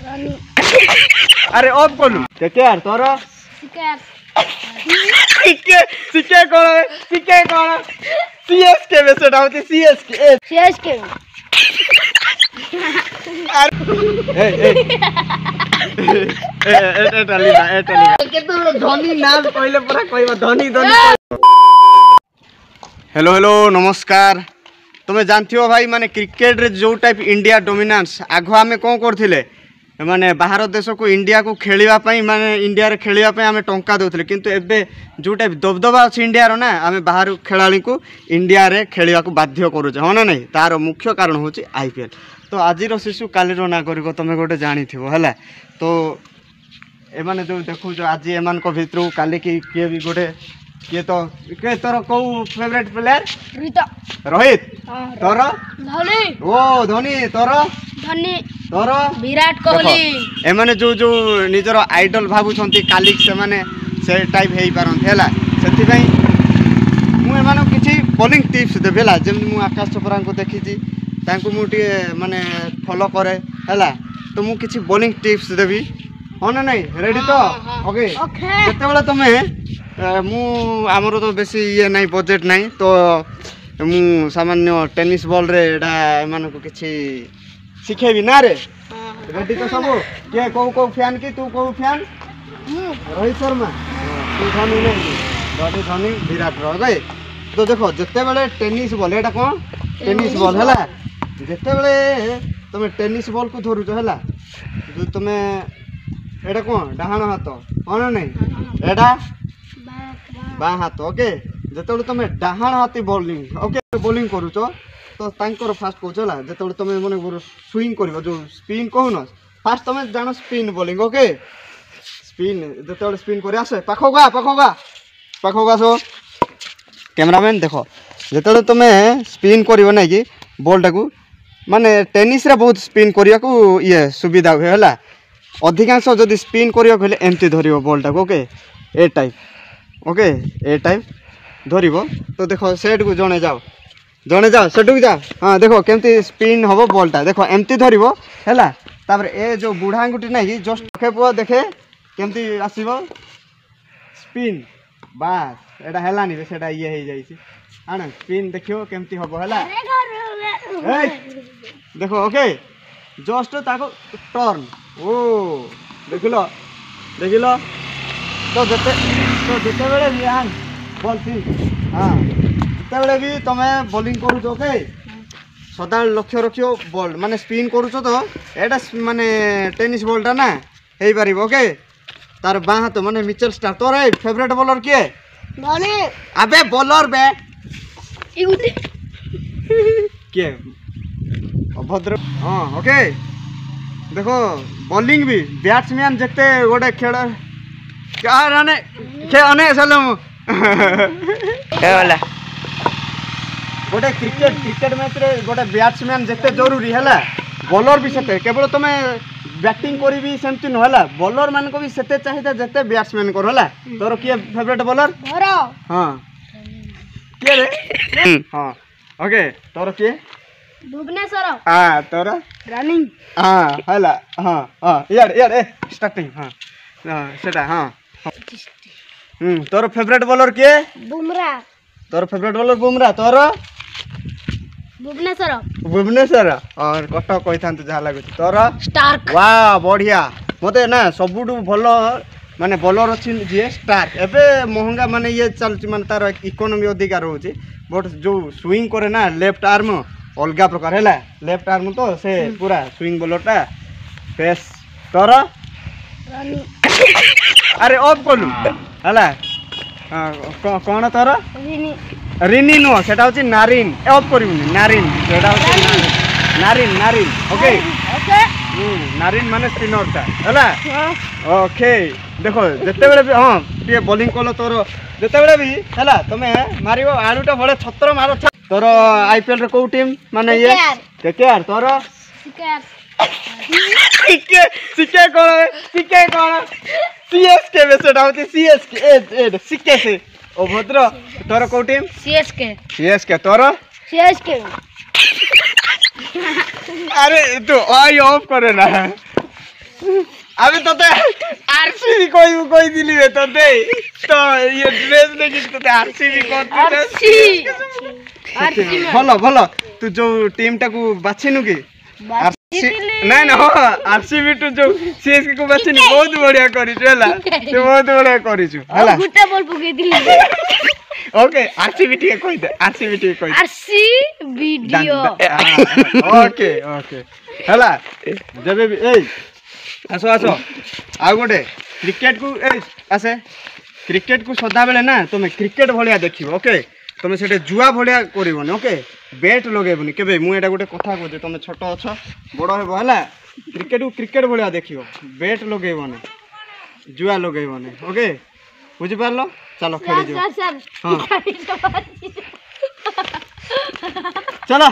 अरे ऑफ कोलू के यार तोर सीके कौन सीएसके में सेटा होती सीएसके धनी नाम कहले परा कहबा धनी हेलो हेलो नमस्कार तुम्हें जानती हो भाई माने क्रिकेट रे जो टाइप इंडिया डोमिनेंस आगो आमे कौन करथिले माने बाहर देश को इंडिया को खेलिबा पई माने इंडिया रे खेलिबा पई आमे टंका देउथिले किंतु एबे जो टाइप दबदबा अछि इंडिया रो ना आमे बाहर खेलाड़ी को इंडिया रे खेलिबा को बाध्य करू छ होना नहीं तार मुख्य कारण होछि आईपीएल। तो आज रो शिशु काली रो नागरिक तमे गोटे जानि थिबो हला तो ए माने जो देखु जो आज एमान को भितरु काली की के भी गोटे ये तो के तोर को फेवरेट प्लेयर रोहित तोर धोनी ओ धोनी तोर धोनी तोर विराट कोहली ए माने जो जो निजर आइडल भाबु छंती काली से माने से टाइप हेई पारन हैला सेति भाई मु एमानो किछि बॉलिंग टिप्स देबेला जेम मु आकाश चोपरा को देखि छी तांको मु टी माने फॉलो करे हैला तो मु किछि बॉलिंग टिप्स देबी होना नहीं रेडी तो ओके केते बेला तमे मु आमरो तो बेसी ये नहीं बजेट नहीं तो मु सामान्य टेनिस बॉल रे एडा एमान को किछि सिखेबी ना रे रेडी तो सब के को फैन की तू को फैन रोहित शर्मा तू धोनी नहीं धोनी विराट रो गए तो देखो जत्ते बेले टेनिस बॉल एटा कोन टेनिस बॉल हैला जत्ते बेले तमे टेनिस बॉल को धरु छ हैला जो तमे एटा कोन डाहाण हाथ कोन नहीं एटा बाँ हाथ ओके जते तुम डाहाण हाथी बॉलिंग ओके बॉलिंग करूच तो तांकर फास्ट कहूँ है जो तुम मन स्विंग कर जो स्पिन कहून फास्ट तुम जान स्पिन बॉलिंग ओके स्पिन जो स्पिन कर आस पाखक आस कैमरामैन देख जो तुम स्पिन कर ना कि बॉल टाक माने टेनिस रे बहुत स्पिन करने को ये सुविधा हुए है अधिकांश जदि स्पिन करने एमती धर बॉल टाक ओके ए टाइप ओके ए टाइप धरब तो देखो सेट को जड़े जाओ सेट को जा हाँ देखो केमती स्पिन हम बॉलटा देख एमती धरब है तापर ए जो बुढ़ा आंगुठी ना कि जस्ट देखे पुआ देखे केमती आसब स्पिन बास एटा हेलानी रे सेटा ये हो जाइए हाँ स्पिन देखियो केमती हम है देखो ओके जस्ट ताको टर्न ओ देखिल तो जिते बेले भी हाँ बॉल थी हाँ जिते बेले भी तुम्हें बॉलिंग करूच ओके सदा लक्ष्य रखियो बॉल माने स्पिन करूच तो एटा माने टेनिस बॉलटा ना हो पार ओके तार बाँ हाथ माने मिचेल स्टार्क तोर फेवरेट बॉलर किए अबे बॉलर बे किए अभद्र हाँ ओके देखो बॉलिंग भी बैट्समैन जिते गोटे खेल क्या राने खे अने सलम वाला गोटे क्रिकेट मैच रे गोटे बैट्समैन जिते जरूरी है बॉलर भी सेते केवल तुम बैटिंग करी भी सेमती न है बॉलर मान को भी सेते चाहिए जिते बैट्समैन कर है तोर किए फेवरेट बॉलर हाँ किए रे हाँ ओके तोर किए भुवनेश्वर हाँ तोर रनिंग हाँ है हाँ हाँ यार स्टार्टिंग हाँ सेटा हाँ तोर फेवरेट बॉलर किए बुमराह तोर फेवरेट बॉलर बुमराह तोर भुवनेश्वर और कटक कही था जहाँ लगुच तोर स्टार्क वाह बढ़िया मते ना सबुठ भल माने बॉलर अच्छी जी स्टार्क एबे महंगा माने ये चलती माने तार इकोनॉमी अधिकार रोचे बट जो स्विंग करे ना लेफ्ट आर्म अलग प्रकार है लेफ्ट आर्म तो से पूरा स्विंग बॉलरटा फेस तोर अरे ऑफ कलु है कौन तोर रिनी नुह से नारिन ऑफ कर नारिन नारिन ओके नारिन माने स्पिनरटा है ओके देखो जिते बड़े भी हाँ टे बॉलिंग कल तोर जिते बड़े भी है तुम्हें मार आलूटा भले छत्र मार तोर आईपीएल रे को टीम माने ये केकेआर तोर सिके कौन सीएसके में सेटा होती सीके से ओ भद्र तोर को टीम सीएसके तोर अरे तू आई ऑफ करे ना अबे तोते आरसीबी कोई दिली बे तोते तो ये ड्रेस देखि तोते आरसीबी आरसीबी भलो भलो तू जो टीम टाकू बाछिनु की नहीं ना आरसीबी टू जो सीएसके को बाछिनु बहुत बढ़िया करिछु हला ते बहुत बढ़िया करिछु हला गुटा बॉल पके दिली ओके आरसीबी टी कोइ दे आरसीबी टी कोइ आरसी वीडियो ओके ओके हला जबे भी ए आसो आसो आ गोटे क्रिकेट को ए आसे क्रिकेट को सदा बेले ना तुम क्रिकेट भलिया देखिबो ओके तुम सेटे जुआ भलिया करिवनी ओके बैट लगेबनी केबे मु एटा गोटे कथा कहते तुम छोट अछ बड़ हेबो हला क्रिकेट को क्रिकेट भलिया देखिबो बैट लगेबनी जुआ लगेबनी ओके बुझि पारलो चलो खेली जो सर हां चलो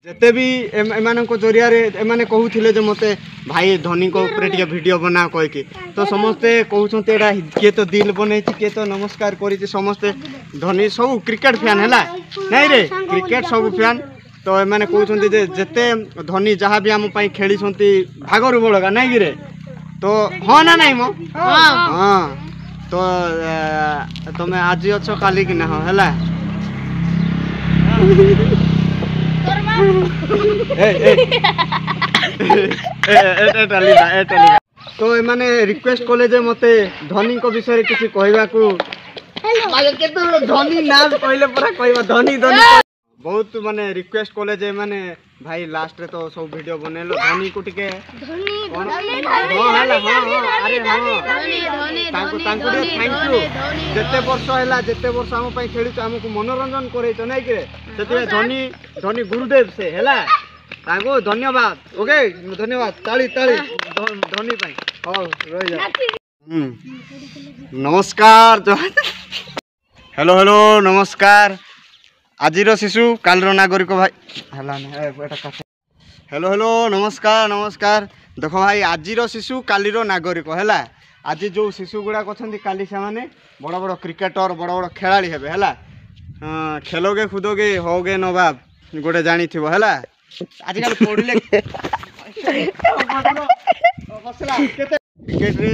जेते भी एमान को जरिया रे एमाने कहूथिले जे मते भाई धोनी को ऊपर टिके वीडियो बना कह के तो समस्ते कहउछन्ते एडा के तो दिल बनै छी के तो नमस्कार करी छी समस्ते धोनी सब क्रिकेट फैन हैला नहीं रे क्रिकेट सब फैन तो एमाने कहउछन्ते जे जेते धोनी जहाँ भी हम पई खेली छन्ती भागरु बळगा नहीं रे तो हां ना नहीं मो हां तो तुम आज अच्छो काली कि ना हो हैला तो एमाने रिक्वेस्ट कले जे मते धोनी को विषय किसी कहबा को केते धोनी ना कहले पूरा कहबा धोनी धोनी बहुत माने रिक्वेस्ट कले जे माने भाई लास्ट रे तो सब वीडियो बनेलो धोनी को टिके धोनी अरे तांको थैंक यू जेते वर्ष हम पई खेली हमको मनोरंजन करे तो नहीं करे सेते धोनी गुरुदेव से हैला तांको धन्यवाद ओके धन्यवाद ताली ताली धोनी पई हो रह जा नमस्कार हेलो हेलो नमस्कार आजिर शिशु कालर नागरिक भाई हैला एटा हेलो हेलो नमस्कार नमस्कार देख भाई आजिर शिशु कालीर नागरिक हैला आज जो शिशु गुड़ाक अच्छा काली से माने बड़ बड़ क्रिकेटर बड़ बड़ खेला है खेलोगे खुदोगे होगे नवाब गोटे जानी थी है आजकल पढ़ले क्रिकेट रे